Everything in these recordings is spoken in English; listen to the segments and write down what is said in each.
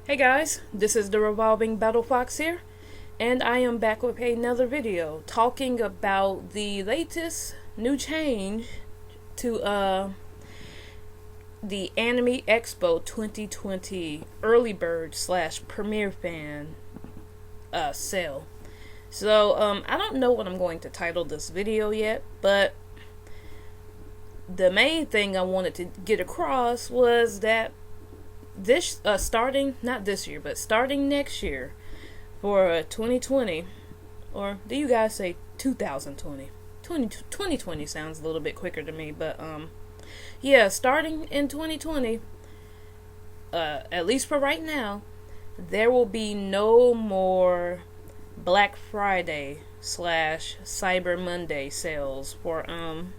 Hey guys, this is the Revolving Battle Fox here, and I am back with another video talking about the latest new change to the Anime Expo 2020 early bird / premiere fan sale. So I don't know what I'm going to title this video yet, but the main thing I wanted to get across was that this starting not this year, but starting next year for 2020, or do you guys say 2020? 2020 sounds a little bit quicker to me, but yeah, starting in 2020, at least for right now, there will be no more Black Friday / Cyber Monday sales for Anime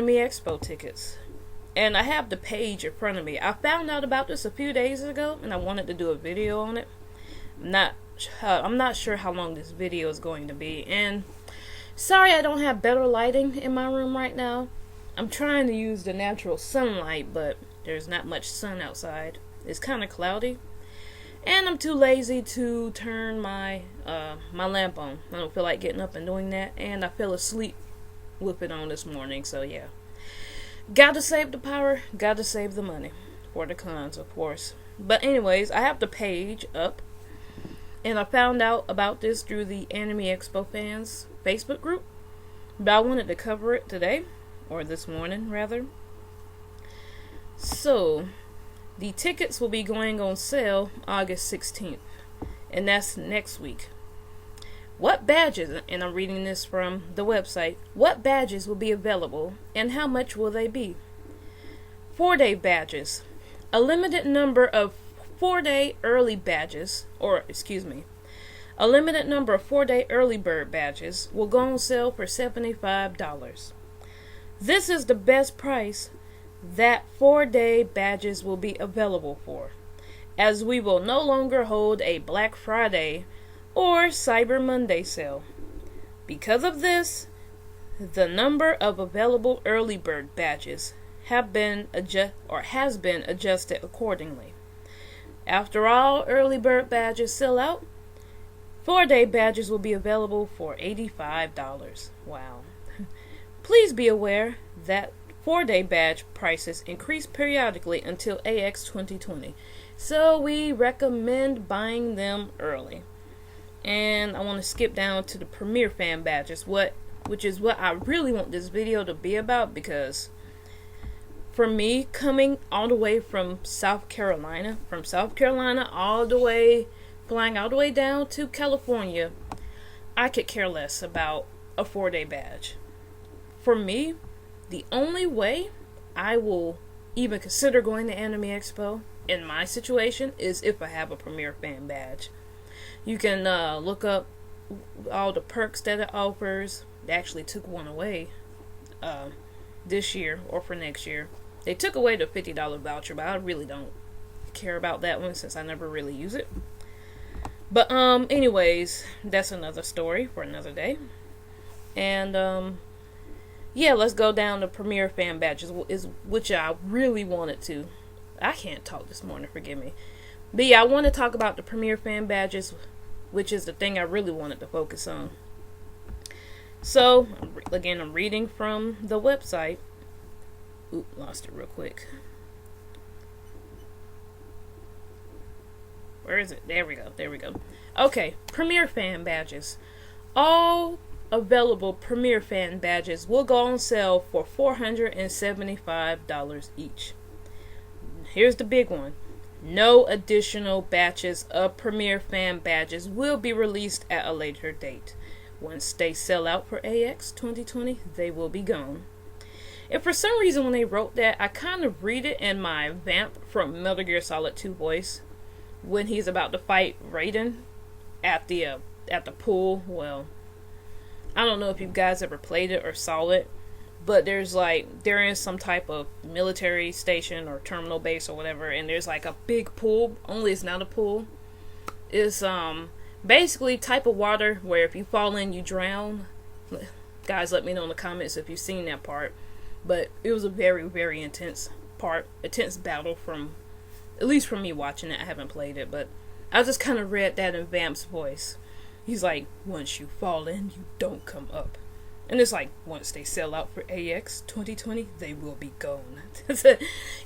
Expo tickets. And I have the page in front of me. I found out about this a few days ago, and I wanted to do a video on it. I'm not sure how long this video is going to be. And sorry I don't have better lighting in my room right now. I'm trying to use the natural sunlight, but there's not much sun outside. It's kind of cloudy. And I'm too lazy to turn my my lamp on. I don't feel like getting up and doing that. And I fell asleep with it on this morning, so yeah. Gotta save the power, gotta save the money. For the cons, of course. But anyways, I have the page up. And I found out about this through the Anime Expo fans Facebook group. But I wanted to cover it today. Or this morning, rather. So, the tickets will be going on sale August 16th. And that's next week. What badges, and I'm reading this from the website, what badges will be available and how much will they be? 4-day badges. A limited number of 4-day early badges, a limited number of 4-day early bird badges will go on sale for $75. This is the best price that 4-day badges will be available for, as we will no longer hold a Black Friday or Cyber Monday sale. Because of this, the number of available early bird badges has been adjusted accordingly. After all early bird badges sell out, 4-day badges will be available for $85. Wow. Please be aware that 4-day badge prices increase periodically until AX 2020, so we recommend buying them early. And I want to skip down to the Premier Fan badges, which is what I really want this video to be about, because for me, coming all the way from South Carolina all the way, flying all the way down to California, I could care less about a 4-day badge. For me, the only way I will even consider going to Anime Expo in my situation is if I have a Premier Fan badge. You can look up all the perks that it offers. They actually took one away this year, or for next year. They took away the $50 voucher, but I really don't care about that one since I never really use it. But anyways, that's another story for another day. And yeah, let's go down to Premier Fan badges, which I really wanted to. I can't talk this morning, forgive me. But yeah, I want to talk about the Premier Fan badges, which is the thing I really wanted to focus on. So, again, I'm reading from the website. Oop, lost it real quick. Where is it? There we go. Okay, Premier Fan badges. All available Premier Fan badges will go on sale for $475 each. Here's the big one. No additional batches of Premier Fan badges will be released at a later date. Once they sell out for AX 2020, they will be gone. And for some reason when they wrote that, I kind of read it in my Vamp from Metal Gear Solid 2 voice, when he's about to fight Raiden at the pool. Well, I don't know if you guys ever played it or saw it, but they're in some type of military station or terminal base or whatever, and there's like a big pool, only it's not a pool. It's basically type of water where if you fall in, you drown. Guys, let me know in the comments if you've seen that part. But it was a very, very intense battle from At least from me watching it, I haven't played it, but I just kind of read that in Vamp's voice. He's like, once you fall in, you don't come up. And it's like, once they sell out for AX 2020, they will be gone.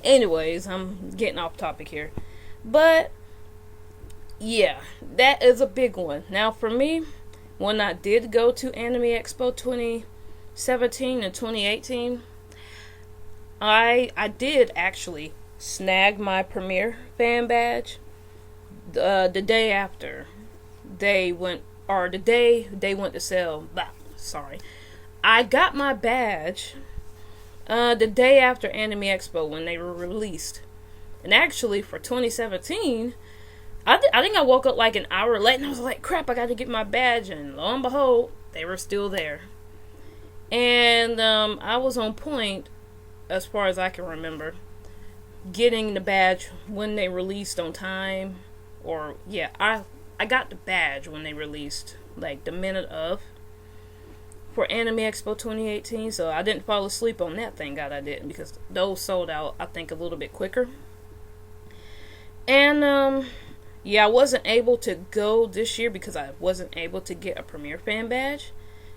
Anyways, I'm getting off topic here. But, yeah, that is a big one. Now, for me, when I did go to Anime Expo 2017 and 2018, I did actually snag my Premiere fan badge the day after they went, or the day they went to sell. Sorry, I got my badge the day after Anime Expo when they were released. And actually for 2017, I think I woke up like an hour late and I was like, crap, I got to get my badge. And lo and behold, they were still there. And I was on point, as far as I can remember, getting the badge when they released on time. Or, yeah, I got the badge when they released, like, the minute of, for Anime Expo 2018. So I didn't fall asleep on that, thank God I didn't, because those sold out, I think, a little bit quicker. And, yeah, I wasn't able to go this year because I wasn't able to get a Premiere fan badge.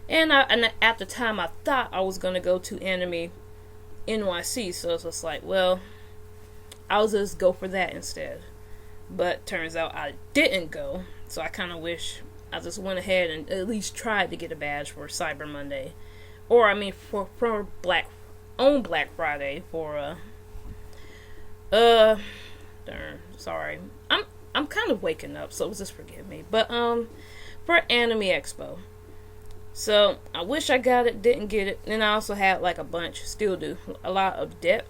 And at the time, I thought I was going to go to Anime NYC, so it's just like, well, I'll just go for that instead. But turns out I didn't go, so I kind of wish I just went ahead and at least tried to get a badge for Cyber Monday, or I mean for Black Friday for sorry, I'm kind of waking up, so just forgive me. But for Anime Expo, so I wish I got it, didn't get it. And I also had like still do a lot of debt,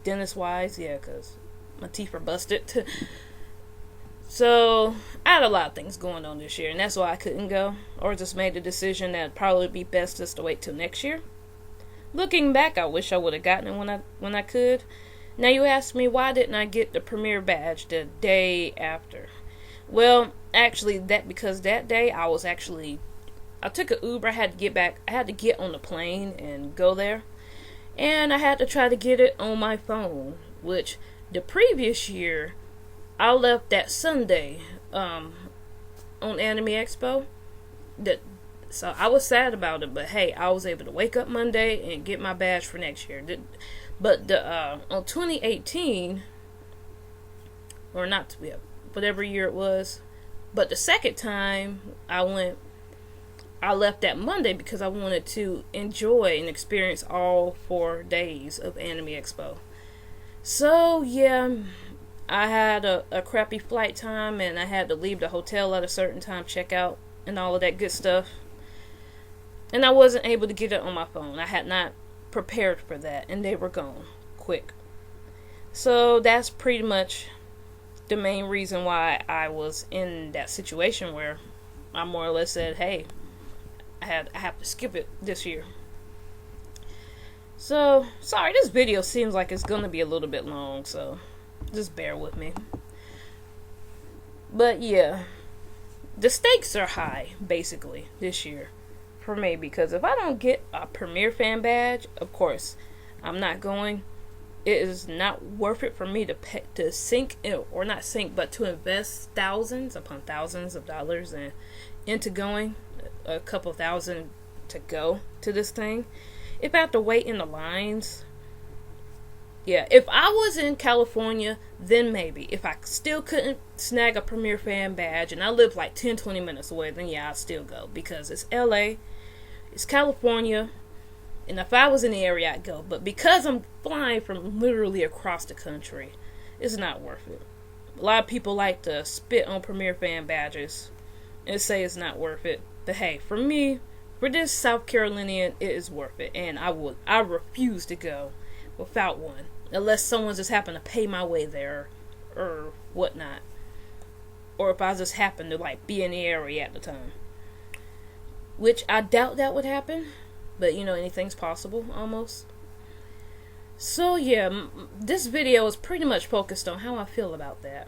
dentist wise, yeah, because my teeth are busted. So I had a lot of things going on this year, and that's why I couldn't go, or just made the decision that it'd probably be best just to wait till next year. Looking back, I wish I would have gotten it when I could. Now you ask me, why didn't I get the Premiere badge the day after? Well, actually, because that day I took an Uber. I had to get on the plane and go there, and I had to try to get it on my phone, which the previous year I left that Sunday on Anime Expo. So I was sad about it, but hey, I was able to wake up Monday and get my badge for next year. But on 2018, or not, whatever year it was, but the second time I left that Monday because I wanted to enjoy and experience all 4 days of Anime Expo. So, yeah, I had a crappy flight time, and I had to leave the hotel at a certain time, check out, and all of that good stuff. And I wasn't able to get it on my phone. I had not prepared for that, and they were gone quick. So that's pretty much the main reason why I was in that situation where I more or less said, hey, I have to skip it this year. So, sorry, this video seems like it's going to be a little bit long, so just bear with me. But yeah, the stakes are high, basically, this year for me, because if I don't get a Premiere fan badge, of course, I'm not going. It is not worth it for me to sink, or not sink, but to invest thousands upon thousands of dollars into going, a couple thousand to go to this thing. If I have to wait in the lines, yeah, if I was in California, then maybe. If I still couldn't snag a Premiere fan badge, and I live like 10-20 minutes away, then yeah, I'd still go, because it's LA, it's California, and if I was in the area, I'd go. But because I'm flying from literally across the country, it's not worth it. A lot of people like to spit on Premiere fan badges and say it's not worth it. But hey, for me, for this South Carolinian, it is worth it, and I refuse to go without one, unless someone just happened to pay my way there, or whatnot, or if I just happen to like be in the area at the time, which I doubt that would happen, but you know, anything's possible almost. So yeah, this video is pretty much focused on how I feel about that.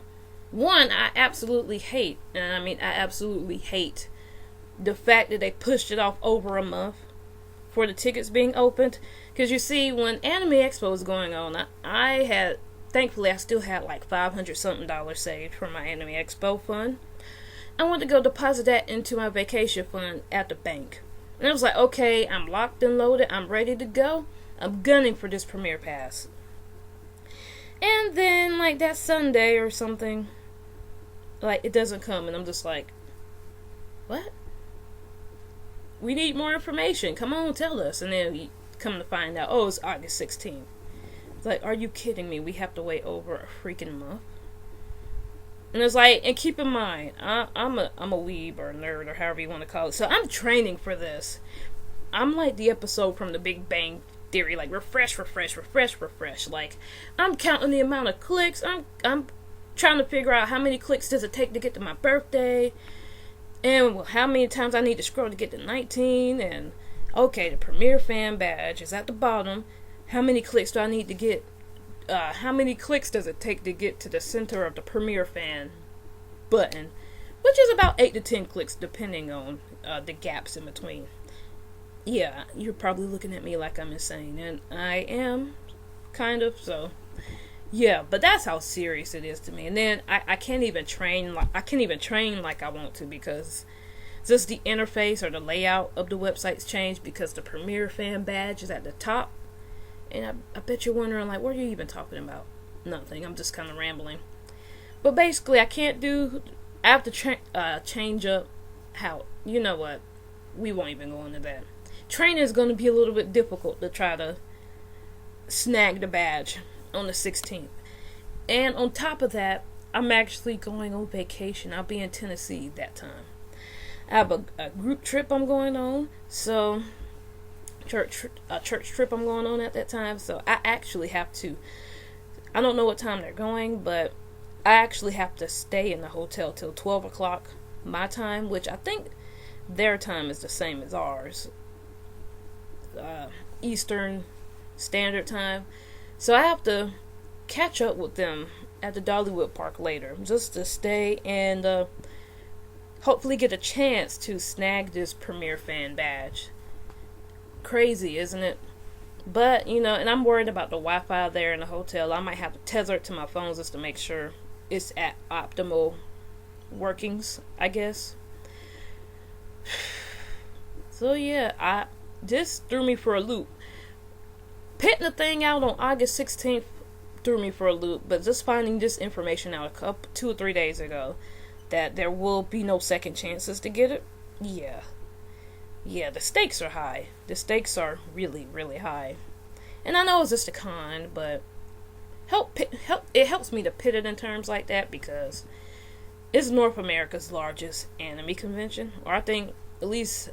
One, I absolutely hate, and I mean I absolutely hate the fact that they pushed it off over a month for the tickets being opened. Because you see, when Anime Expo was going on, I had thankfully I still had like $500 something saved for my Anime Expo fund. I went to go deposit that into my vacation fund at the bank. And I was like, okay, I'm locked and loaded. I'm ready to go. I'm gunning for this premiere pass. And then, like, that Sunday or something, like, it doesn't come. And I'm just like, what? We need more information. Come on, tell us. And then we come to find out, oh, it's August 16th. It's like, are you kidding me? We have to wait over a freaking month? And it's like, and keep in mind, I'm a weeb or a nerd or however you want to call it. So I'm training for this. I'm like the episode from The Big Bang Theory, like refresh. Like, I'm counting the amount of clicks. I'm trying to figure out how many clicks does it take to get to my birthday, and how many times I need to scroll to get to 19. And okay, the Premiere Fan badge is at the bottom. How many clicks do I need to get? How many clicks does it take to get to the center of the Premiere Fan button, which is about 8 to 10 clicks depending on the gaps in between. Yeah, you're probably looking at me like I'm insane, and I am, kind of. So yeah, but that's how serious it is to me. And then I can't even train like I want to, because just the interface or the layout of the website's changed, because the Premiere Fan badge is at the top. And I bet you're wondering, like, what are you even talking about? Nothing. I'm just kind of rambling. But basically, I have to change up how, you know what? We won't even go into that. Training is going to be a little bit difficult to try to snag the badge on the 16th. And on top of that, I'm actually going on vacation. I'll be in Tennessee that time. I have a group trip I'm going on, so... church trip I'm going on at that time. So I actually have to, I don't know what time they're going, but I actually have to stay in the hotel till 12 o'clock my time, which I think their time is the same as ours, Eastern Standard Time. So I have to catch up with them at the Dollywood Park later, just to stay and hopefully get a chance to snag this Premiere Fan badge. Crazy, isn't it? But, you know, and I'm worried about the Wi-Fi there in the hotel. I might have to tether it to my phone just to make sure it's at optimal workings, I guess. So yeah, this threw me for a loop. Pitting the thing out on August 16th threw me for a loop, but just finding this information out 2 or 3 days ago, that there will be no second chances to get it, yeah, the stakes are high. The stakes are really, really high. And I know it's just a con, but it helps me to pit it in terms like that, because it's North America's largest anime convention, or I think at least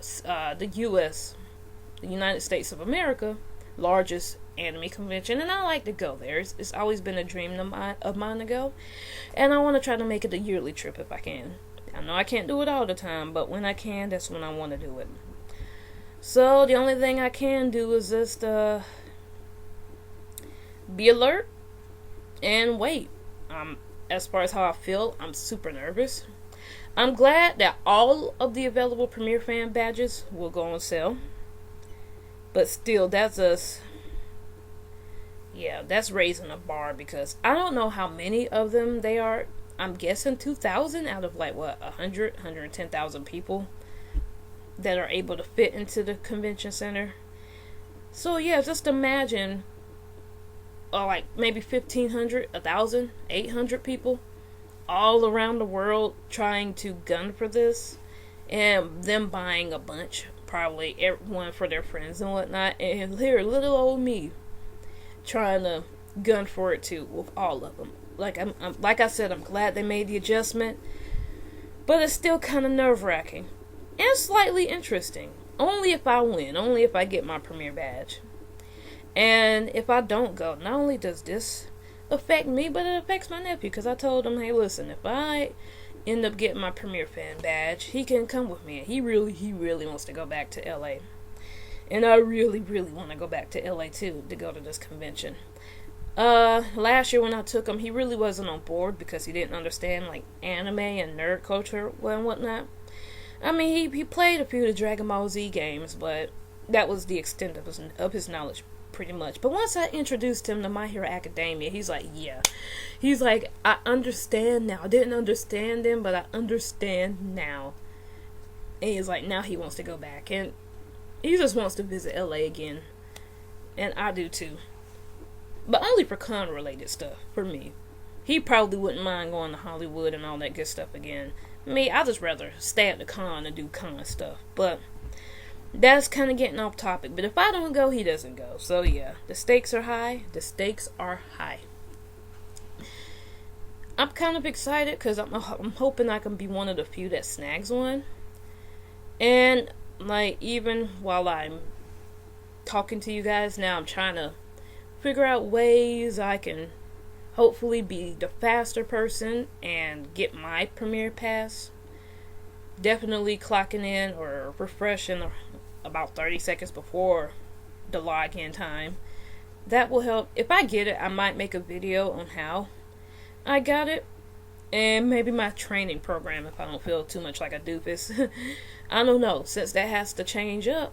the U.S., the United States of America, largest anime convention, and I like to go there. It's always been a dream of mine to go, and I want to try to make it a yearly trip if I can. I know I can't do it all the time, but when I can, that's when I want to do it. So the only thing I can do is just be alert and wait. As far as how I feel, I'm super nervous. I'm glad that all of the available Premiere Fan badges will go on sale, but still, that's raising a bar, because I don't know how many of them they are. I'm guessing 2,000 out of 110,000 people that are able to fit into the convention center. So yeah, just imagine maybe 1,500, 1,000, 800 people all around the world trying to gun for this, and them buying a bunch, probably everyone for their friends and whatnot, and here little old me trying to gun for it too with all of them. Like I said, I'm glad they made the adjustment, but it's still kind of nerve-wracking and slightly interesting. Only if I win, only if I get my Premiere badge. And if I don't go, not only does this affect me, but it affects my nephew, because I told him, hey, listen, if I end up getting my Premiere Fan badge, he can come with me. And he really wants to go back to LA. And I really want to go back to LA too, to go to this convention. Last year when I took him, he really wasn't on board because he didn't understand anime and nerd culture and whatnot. I mean, he played a few of the Dragon Ball Z games, but that was the extent of his knowledge pretty much. But once I introduced him to My Hero Academia, he's like, yeah. He's like, I understand now. I didn't understand then, but I understand now. And he's like, now he wants to go back. And he just wants to visit LA again. And I do too. But only for con-related stuff, for me. He probably wouldn't mind going to Hollywood and all that good stuff again. Me, I'd just rather stay at the con and do con stuff. But that's kind of getting off topic. But if I don't go, he doesn't go. So yeah, the stakes are high. The stakes are high. I'm kind of excited because I'm hoping I can be one of the few that snags one. And like, even while I'm talking to you guys now, I'm trying to figure out ways I can hopefully be the faster person and get my premiere pass. Definitely clocking in or refreshing about 30 seconds before the login time. That will help. If I get it, I might make a video on how I got it. And maybe my training program if I don't feel too much like a doofus. I don't know. Since that has to change up.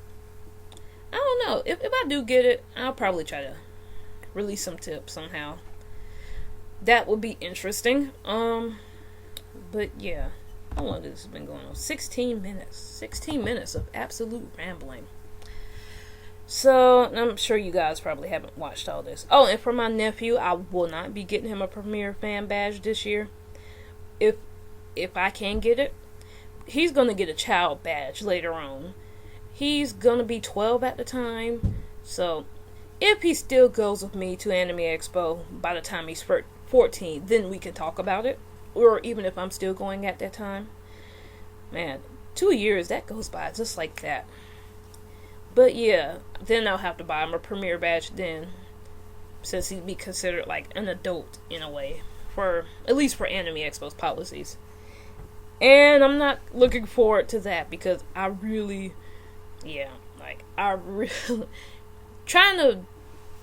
I don't know. If I do get it, I'll probably try to release some tips somehow. That would be interesting. But yeah. How long has this been going on? 16 minutes. 16 minutes of absolute rambling. So, I'm sure you guys probably haven't watched all this. Oh, and for my nephew, I will not be getting him a Premier Fan Badge this year. If I can get it, he's going to get a child badge later on. He's going to be 12 at the time. So, if he still goes with me to Anime Expo by the time he's 14, then we can talk about it. Or even if I'm still going at that time. Man, 2 years, that goes by just like that. But yeah, then I'll have to buy him a Premier Badge then. Since he'd be considered like an adult in a way. For at least for Anime Expo's policies. And I'm not looking forward to that because I really trying to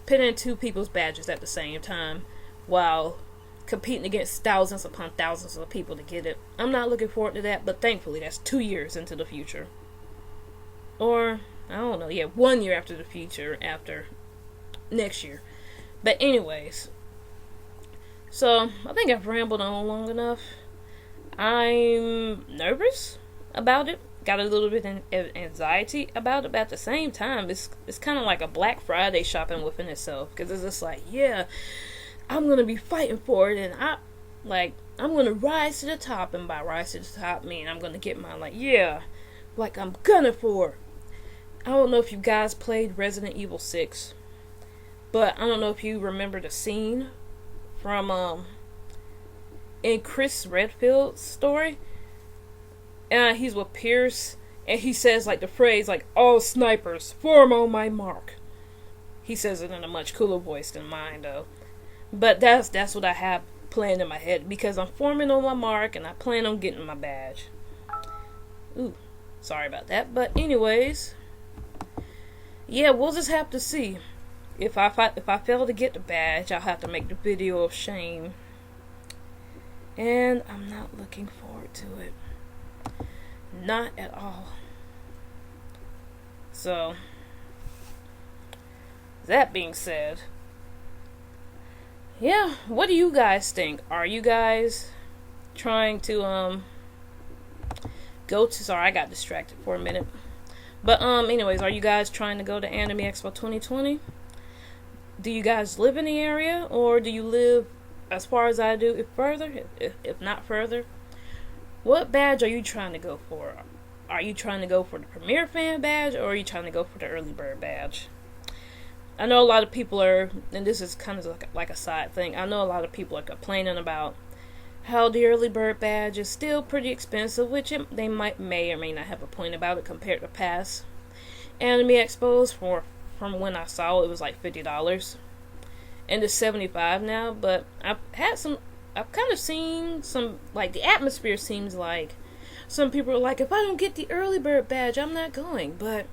put in two people's badges at the same time while competing against thousands upon thousands of people to get it. I'm not looking forward to that, but thankfully that's 2 years into the future. Or, I don't know, 1 year after the future, after next year. But anyways, so I think I've rambled on long enough. I'm nervous about it. Got a little bit of anxiety about it, but at the same time, it's kind of like a Black Friday shopping within itself. Because it's just like, yeah, I'm going to be fighting for it, and I'm going to rise to the top, and by rise to the top, mean I'm going to get mine, I'm gunning for it. I don't know if you guys played Resident Evil 6, but I don't know if you remember the scene from, in Chris Redfield's story, he's with Pierce, and he says, the phrase, all snipers, form on my mark. He says it in a much cooler voice than mine, though. But that's what I have planned in my head, because I'm forming on my mark, and I plan on getting my badge. Ooh, sorry about that, but anyways, yeah, we'll just have to see. If I fail to get the badge, I'll have to make the video of shame. And I'm not looking forward to it. Not at all. So, that being said, yeah, what do you guys think? Are you guys trying to go to, sorry, I got distracted for a minute. But anyways, are you guys trying to go to Anime Expo 2020? Do you guys live in the area, or do you live as far as I do, if not further? What badge are you trying to go for? Are you trying to go for the Premier Fan Badge, or are you trying to go for the Early Bird Badge? I know a lot of people are, and this is kind of like a side thing, I know a lot of people are complaining about how the Early Bird Badge is still pretty expensive, which they may or may not have a point about it compared to past Anime Expos. From when I saw it was like $50, and it's $75 now. But I've kind of seen some, the atmosphere seems like some people are like, if I don't get the Early Bird Badge, I'm not going. But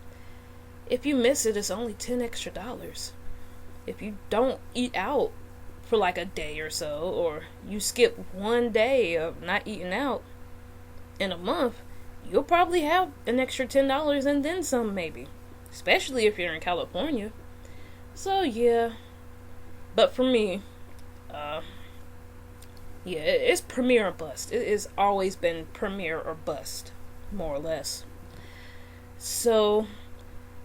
if you miss it, it's only $10 extra. If you don't eat out for a day or so, or you skip 1 day of not eating out in a month, you'll probably have an extra $10 and then some, maybe. Especially if you're in California. So yeah, but for me, yeah, it's premiere or bust. It has always been premiere or bust, more or less. So,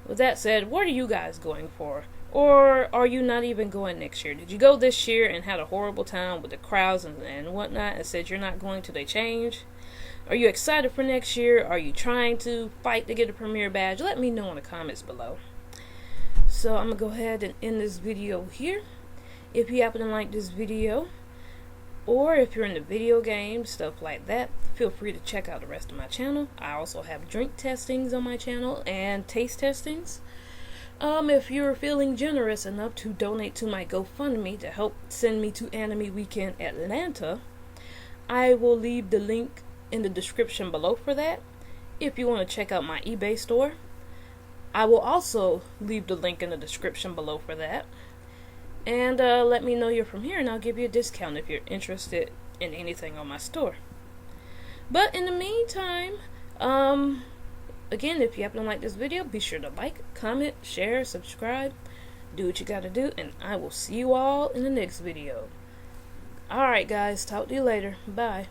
with that said, what are you guys going for? Or are you not even going next year? Did you go this year and had a horrible time with the crowds and whatnot and said you're not going till they change? Are you excited for next year? Are you trying to fight to get a premiere badge? Let me know in the comments below. So I'm going to go ahead and end this video here. If you happen to like this video, or if you're into video games, stuff like that, feel free to check out the rest of my channel. I also have drink testings on my channel and taste testings. If you're feeling generous enough to donate to my Gofundme to help send me to Anime Weekend Atlanta, I will leave the link in the description below for that. If you want to check out my eBay store, I will also leave the link in the description below for that. And let me know you're from here and I'll give you a discount if you're interested in anything on my store. But in the meantime, again, if you happen to like this video, be sure to like, comment, share, subscribe, do what you gotta do, and I will see you all in the next video. Alright guys, talk to you later. Bye.